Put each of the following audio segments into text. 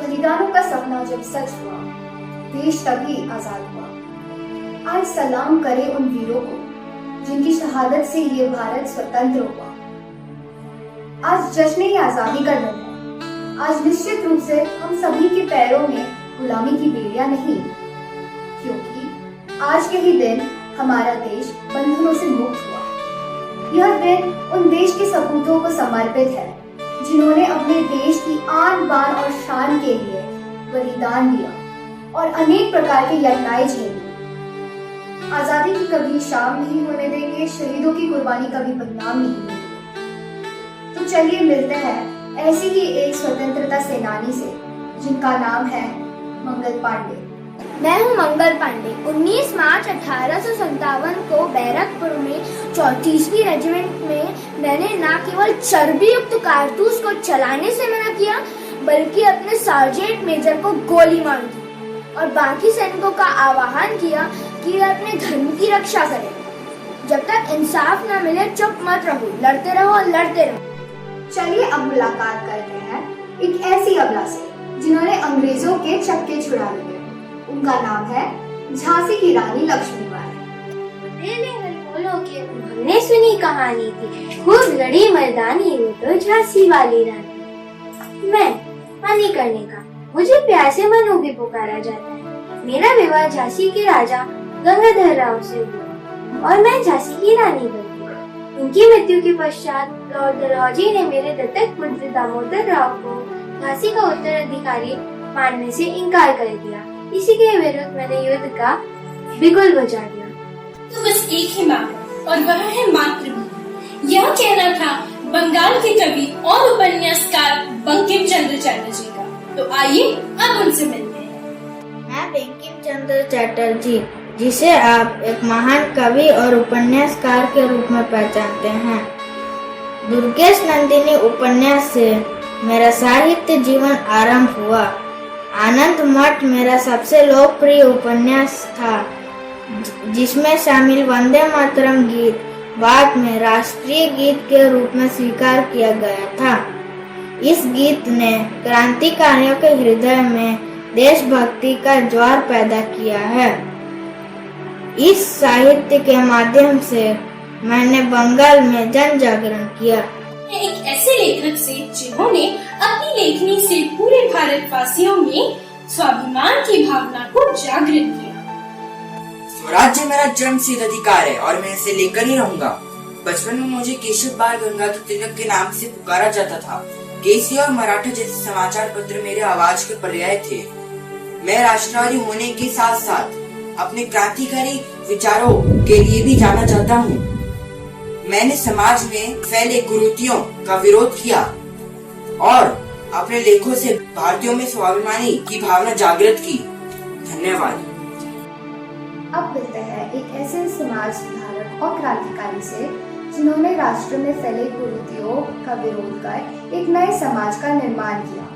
बलिदानों का सपना जब सच हुआ, देश तभी आजाद हुआ। आज सलाम करें उन वीरों को जिनकी शहादत से ये भारत स्वतंत्र हुआ। आज जश्न आजादी का दिन है। आज निश्चित रूप से हम सभी के पैरों में गुलामी की बेड़ियां नहीं, क्योंकि आज के ही दिन हमारा देश बंधनों से मुक्त हुआ। यह दिन उन देश के सपूतों को समर्पित है जिन्होंने अपने देश की आन बान और शान के लिए बलिदान दिया और अनेक प्रकार के यत्नाएं झेली। आजादी की कभी शाम नहीं होने देंगे, शहीदों की कुर्बानी कभी बदनाम नहीं होगी। तो चलिए मिलते हैं ऐसी ही एक स्वतंत्रता सेनानी से जिनका नाम है मंगल पांडे। मैं हूं मंगल पांडे। 19 मार्च 1857 को बैरकपुर में 34वीं रेजिमेंट में मैंने न केवल चर्बी युक्त कारतूस को चलाने से मना किया, बल्कि अपने सार्जेंट मेजर को गोली मार दी और बाकी सैनिकों का आह्वान किया कि वे अपने धर्म की रक्षा करें। जब तक इंसाफ न मिले चुप मत रहो, लड़ते रहो और लड़ते रहो। चलिए अब मुलाकात करते हैं एक ऐसी अबला से जिन्होंने अंग्रेजों के चक्के छुड़ा लिए। उनका नाम है झांसी की रानी लक्ष्मीबाई। हमने सुनी कहानी थी, खूब लड़ी मर्दानी वो तो झांसी वाली रानी। मैं पानी करने का, मुझे प्यासे मनु भी पुकारा जाता है। मेरा विवाह झांसी के राजा गंगाधर राव से हुआ और मैं झांसी की रानी बनी। उनकी मृत्यु के पश्चात लॉर्ड डलहौजी ने मेरे दत्तक पुत्र दामोदर राव को झांसी का उत्तराधिकारी मानने से इनकार कर दिया। इसी के विरुद्ध मैंने युद्ध का बिगुल बजा दिया। तो बस एक ही मांग है और वह है मातृभूमि। यह कहना था बंगाल के कवि और उपन्यासकार बंकिम चंद्र चटर्जी का। तो आइए अब उनसे मिलते हैं। मैं बंकिम चंद्र चटर्जी, जिसे आप एक महान कवि और उपन्यासकार के रूप में पहचानते हैं। दुर्गेश नंदिनी उपन्यास से मेरा साहित्य जीवन आरंभ हुआ। आनंद मठ मेरा सबसे लोकप्रिय उपन्यास था, जिसमें शामिल वंदे मातरम गीत बाद में राष्ट्रीय गीत के रूप में स्वीकार किया गया था। इस गीत ने क्रांतिकारियों के हृदय में देशभक्ति का ज्वार पैदा किया है। इस साहित्य के माध्यम से मैंने बंगाल में जन जागरण किया। एक ऐसे लेखक से जिन्होंने अपनी लेखनी से पूरे भारतवासियों में स्वाभिमान की भावना को जागृत किया। स्वराज्य मेरा जन्मसिद्ध अधिकार है और मैं इसे लेकर ही रहूंगा। बचपन में मुझे केशव बाल गंगाधर तिलक के नाम से पुकारा जाता था। केसरी और मराठा जैसे समाचार पत्र मेरे आवाज के पर्याय थे। मैं राष्ट्रवादी होने के साथ साथ अपने क्रांतिकारी विचारों के लिए भी जाना चाहता हूँ। मैंने समाज में फैले कुरीतियों का विरोध किया और अपने लेखों से भारतीयों में स्वाभिमानी की भावना जागृत की। धन्यवाद। अब मिलते हैं एक ऐसे समाज सुधारक और क्रांतिकारी से जिन्होंने राष्ट्र में फैले कुरीतियों का विरोध कर एक नए समाज का निर्माण किया।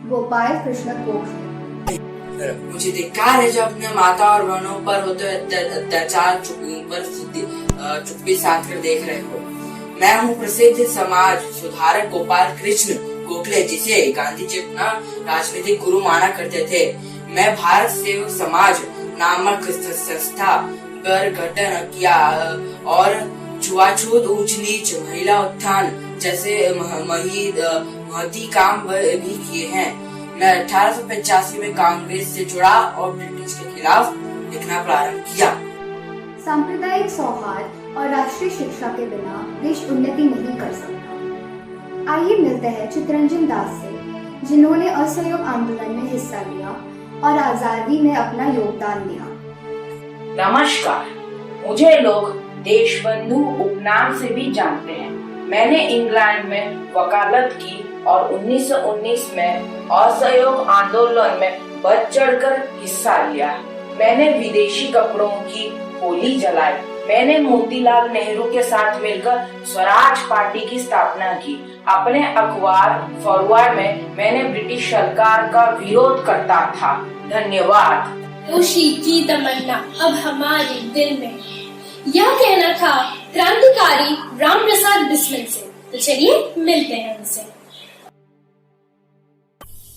गोपाल कृष्ण गोखले। मुझे धिक्कार है जो अपने माता और बहनों पर होते अत्याचार चुप्पी साध कर देख रहे हो। मैं हूँ प्रसिद्ध समाज सुधारक गोपाल कृष्ण गोखले, जिसे गांधी जी अपना राजनीतिक गुरु माना करते थे। मैं भारत सेवक समाज नामक संस्था पर गठन किया और छुआछूत, ऊंच नीच, महिला उत्थान जैसे महती काम भी किए हैं। मैं 1885 में कांग्रेस से जुड़ा और ब्रिटिश के खिलाफ लिखना प्रारंभ किया। सांप्रदायिक सौहार्द और राष्ट्रीय शिक्षा के बिना देश उन्नति नहीं कर सकता। आइए मिलते हैं चितरंजन दास से जिन्होंने असहयोग आंदोलन में हिस्सा लिया और आजादी में अपना योगदान दिया। नमस्कार, मुझे लोग देशबंधु उपनाम से भी जानते हैं। मैंने इंग्लैंड में वकालत की और 1919 में असहयोग आंदोलन में बढ़ चढ़कर हिस्सा लिया। मैंने विदेशी कपड़ों की होली जलाई। मैंने मोतीलाल नेहरू के साथ मिलकर स्वराज पार्टी की स्थापना की। अपने अखबार फॉरवर्ड में मैंने ब्रिटिश सरकार का विरोध करता था। धन्यवाद। जोशी की तमन्ना अब हमारे दिल में, यह कहना था क्रांतिकारी राम प्रसाद बिस्मिल से। तो चलिए मिलते हैं उनसे।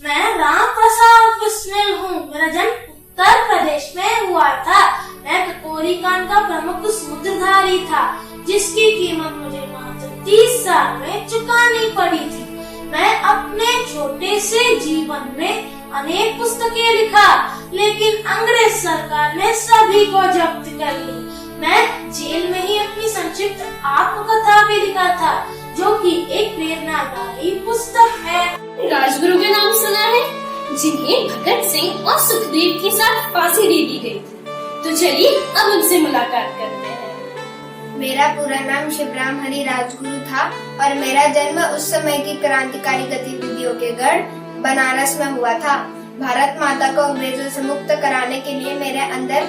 मैं राम प्रसाद बिस्मिल हूँ। मेरा जन्म उत्तर प्रदेश में हुआ था। मैं ककोरी कांड का प्रमुख सूत्रधारी था, जिसकी कीमत मुझे मात्र 30 साल में चुकानी पड़ी थी। मैं अपने छोटे से जीवन में अनेक पुस्तकें लिखा, लेकिन अंग्रेज सरकार ने सभी को जब्त कर ली। मैं जेल में ही अपनी संक्षिप्त आत्मकथा भी लिखा था, जो कि एक प्रेरणादायी पुस्तक है। राजगुरु के नाम सुना है, जिन्हें भगत सिंह और सुखदेव के साथ फांसी दे दी गई थी। तो चलिए अब उनसे मुलाकात करते हैं। मेरा पूरा नाम शिवराम हरि राजगुरु था और मेरा जन्म उस समय की क्रांतिकारी गतिविधियों के गढ़ बनारस में हुआ था। भारत माता को अंग्रेजों से मुक्त कराने के लिए मेरे अंदर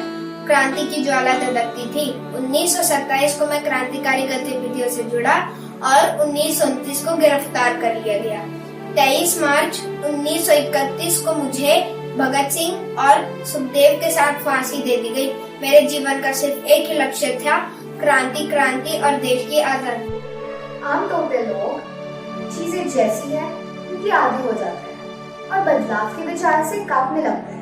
क्रांति की ज्वाला धधकती थी। 1927 को मैं क्रांतिकारी गतिविधियों से जुड़ा और 1929 को गिरफ्तार कर लिया गया। 23 मार्च 1931 को मुझे भगत सिंह और सुखदेव के साथ फांसी दे दी गई। मेरे जीवन का सिर्फ एक ही लक्ष्य था, क्रांति क्रांति और देश की आजादी। आमतौर पे लोग चीजें जैसी है उनकी आदी हो जाते हैं और बदलाव के विचार से कांपने लगते हैं।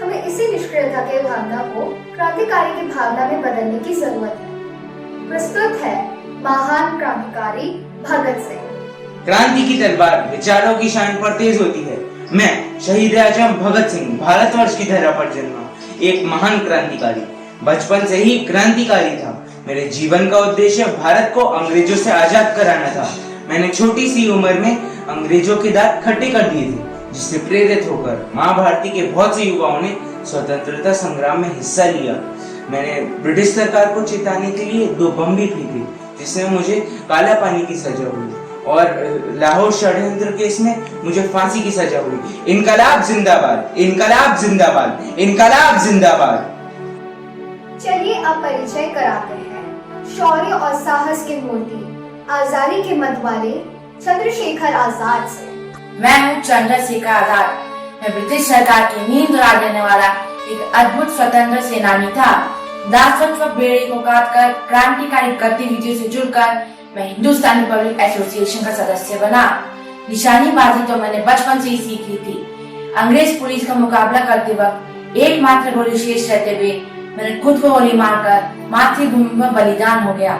हमें इसी निष्क्रियता के भावना को क्रांतिकारी की भावना में बदलने की जरूरत है। प्रस्तुत है महान क्रांतिकारी भगत सिंह। क्रांति की तलवार विचारों की शान पर तेज होती है। मैं शहीद आजम भगत सिंह भारतवर्ष की धरा पर जन्मा एक महान क्रांतिकारी। बचपन से ही क्रांतिकारी था। मेरे जीवन का उद्देश्य भारत को अंग्रेजों से आजाद कराना था। मैंने छोटी सी उम्र में अंग्रेजों के दांत खट्टे कर दिए थे, जिससे प्रेरित होकर माँ भारती के बहुत से युवाओं ने स्वतंत्रता संग्राम में हिस्सा लिया। मैंने ब्रिटिश सरकार को चिताने के लिए 2 बम भी फेंके, जिसमें मुझे काला पानी की सजा हुई और लाहौर षड्यंत्र केस में मुझे फांसी की सजा हुई। इनकलाब जिंदाबाद, इनकलाब जिंदाबाद, इनकलाब जिंदाबाद। चलिए अब परिचय कराते हैं शौर्य और साहस के मूर्ति, आजादी के मत वाले चंद्रशेखर आजाद से। मैं हूँ चंद्रशेखर आजाद। मैं ब्रिटिश सरकार की नींद उड़ा देने वाला एक अद्भुत स्वतंत्र सेनानी था। दासत्व बेड़े को काटकर क्रांतिकारी गतिविधियों से जुड़कर मैं हिंदुस्तान पब्लिक एसोसिएशन का सदस्य बना। निशानेबाजी तो मैंने बचपन से ही सीखी थी। अंग्रेज पुलिस का मुकाबला करते वक्त एकमात्र गोली शेष रहते हुए मैंने खुद को गोली मारकर मातृभूमि में बलिदान हो गया।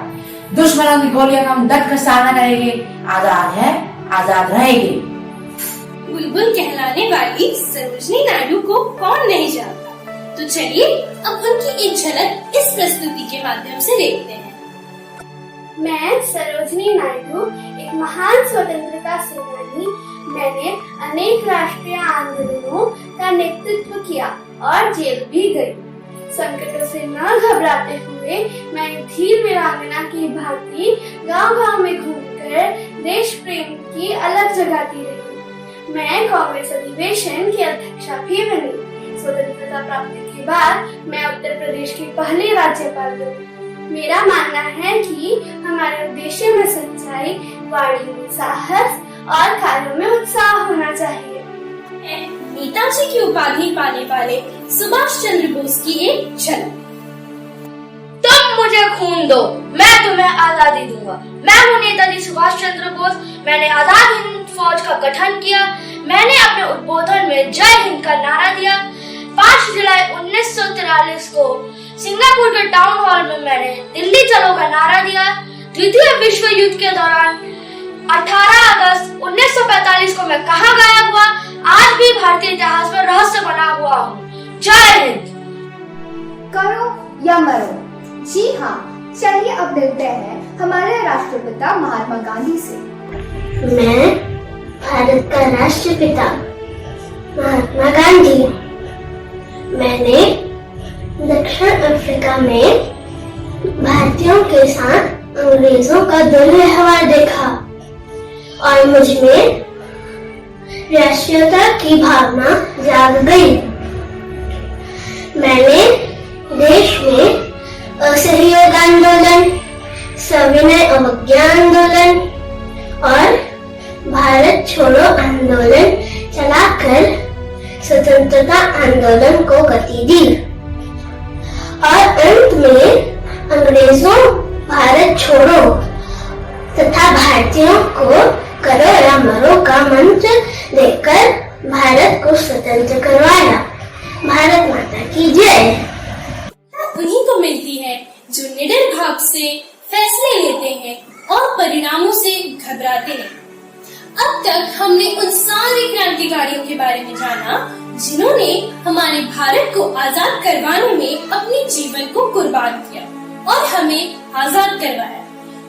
दुश्मनों की गोलियों का हम डट कर सामना करेंगे। आजाद है, आजाद रहेंगे। बुलबुल कहलाने वाली सरोजनी नायडू को कौन नहीं जानता। तो चलिए अब उनकी एक झलक इस प्रस्तुति के माध्यम से देखते हैं। मैं सरोजनी नायडू एक महान स्वतंत्रता सेनानी। मैंने अनेक राष्ट्रीय आंदोलनों का नेतृत्व किया और जेल भी गई। संकटों से न घबराते हुए मैं धीर वीरांगना की भांति गांव-गांव में घूमकर देश प्रेम की अलग जगाती रही। मैं कांग्रेस अधिवेशन की अध्यक्षा भी बनी। स्वतंत्रता प्राप्ति के बाद मैं उत्तर प्रदेश की पहली राज्यपाल बनी। मेरा मानना है कि हमारे उद्देश्य में सच्चाई, वाणी में साहस और कार्यों में उत्साह होना चाहिए। नेताजी की उपाधि पाने वाले सुभाष चंद्र बोस की एक झलक। तुम मुझे खून दो, मैं तुम्हें आजादी दूंगा। मैं हूँ नेताजी सुभाष चंद्र बोस। मैंने आजाद हिंद फौज का गठन किया। मैंने अपने उद्बोधन में जय हिंद का नारा दिया। 5 जुलाई 1943 को सिंगापुर के टाउन हॉल में मैंने दिल्ली चलो का नारा दिया। द्वितीय विश्व युद्ध के दौरान 18 अगस्त 1945 को मैं कहाँ गायब हुआ, आज भी भारतीय इतिहास में रहस्य बना हुआ हूँ। जय हिंद। करो या मरो। जी हाँ, चलिए अब मिलते हैं हमारे राष्ट्रपिता महात्मा गांधी से। मैं भारत का राष्ट्रपिता महात्मा गांधी। मैंने दक्षिण अफ्रीका में भारतीयों के साथ अंग्रेजों का दुर्व्यवहार देखा और मुझमें राष्ट्रीयता की भावना जाग गई। मैंने देश में असहयोग आंदोलन, सविनय अवज्ञा आंदोलन और भारत छोड़ो आंदोलन चलाकर स्वतंत्रता आंदोलन को गति दी और अंत में अंग्रेजों भारत छोड़ो तथा भारतीयों को करो या मरो का मंत्र देकर भारत को स्वतंत्र करवाया। भारत माता की जय। उन्हीं को मिलती है जो निडर भाव से फैसले लेते हैं और परिणामों से घबराते नहीं। अब तक हमने उन सारे क्रांतिकारियों के बारे में जाना जिन्होंने हमारे भारत को आजाद करवाने में अपने जीवन को कुर्बान किया और हमें आजाद करवाया।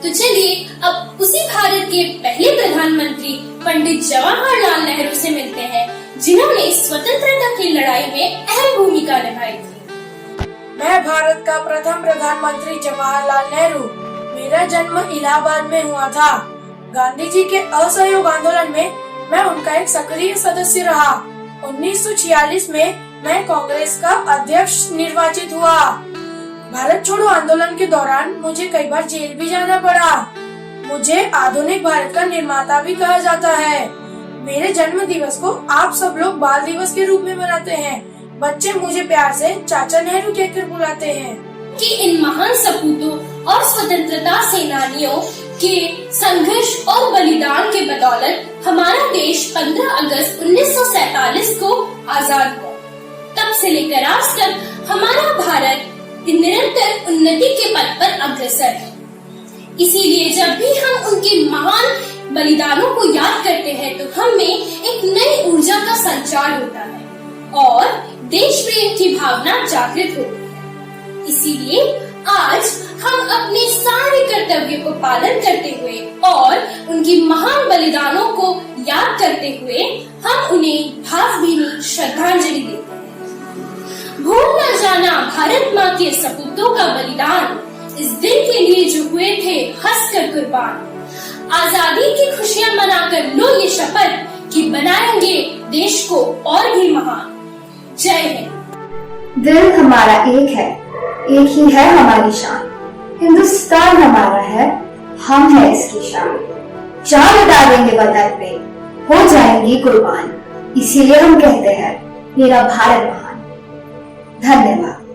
तो चलिए अब उसी भारत के पहले प्रधानमंत्री पंडित जवाहरलाल नेहरू से मिलते हैं जिन्होंने स्वतंत्रता की लड़ाई में अहम भूमिका निभाई थी। मैं भारत का प्रथम प्रधानमंत्री जवाहरलाल नेहरू। मेरा जन्म इलाहाबाद में हुआ था। गांधी जी के असहयोग आंदोलन में मैं उनका एक सक्रिय सदस्य रहा। 1946 में मैं कांग्रेस का अध्यक्ष निर्वाचित हुआ। भारत छोड़ो आंदोलन के दौरान मुझे कई बार जेल भी जाना पड़ा। मुझे आधुनिक भारत का निर्माता भी कहा जाता है। मेरे जन्म दिवस को आप सब लोग बाल दिवस के रूप में मनाते हैं। बच्चे मुझे प्यार से चाचा नेहरू कहकर बुलाते हैं। कि इन महान सपूतों और स्वतंत्रता सेनानियों के संघर्ष और बलिदान के बदौलत हमारा देश 15 अगस्त 1947 को आजाद हुआ। तब से लेकर आज तक हमारा भारत निरंतर उन्नति के पथ पर अग्रसर है। इसीलिए जब भी हम उनके महान बलिदानों को याद करते हैं तो हमें एक नई ऊर्जा का संचार होता है और देश प्रेम की भावना जागृत होती है। इसीलिए आज हम अपने सारे कर्तव्यों को पालन करते हुए और उनकी महान बलिदानों को याद करते हुए हम उन्हें भावभीनी श्रद्धांजलि देते हैं। भूल न जाना भारत माँ के सपूतों का बलिदान, इस दिन के लिए जो हुए थे हंसकर कुर्बान। आजादी की खुशियाँ मनाकर लो ये शपथ कि बनाएंगे देश को और भी महान। जय हिंद। दिल हमारा एक है, एक ही है हमारी शान। हिंदुस्तान हमारा है, हम है इसकी शान। जान लगा देंगे वतन पे, हो जाएंगी कुर्बान। इसीलिए हम कहते हैं मेरा भारत महान। धन्यवाद।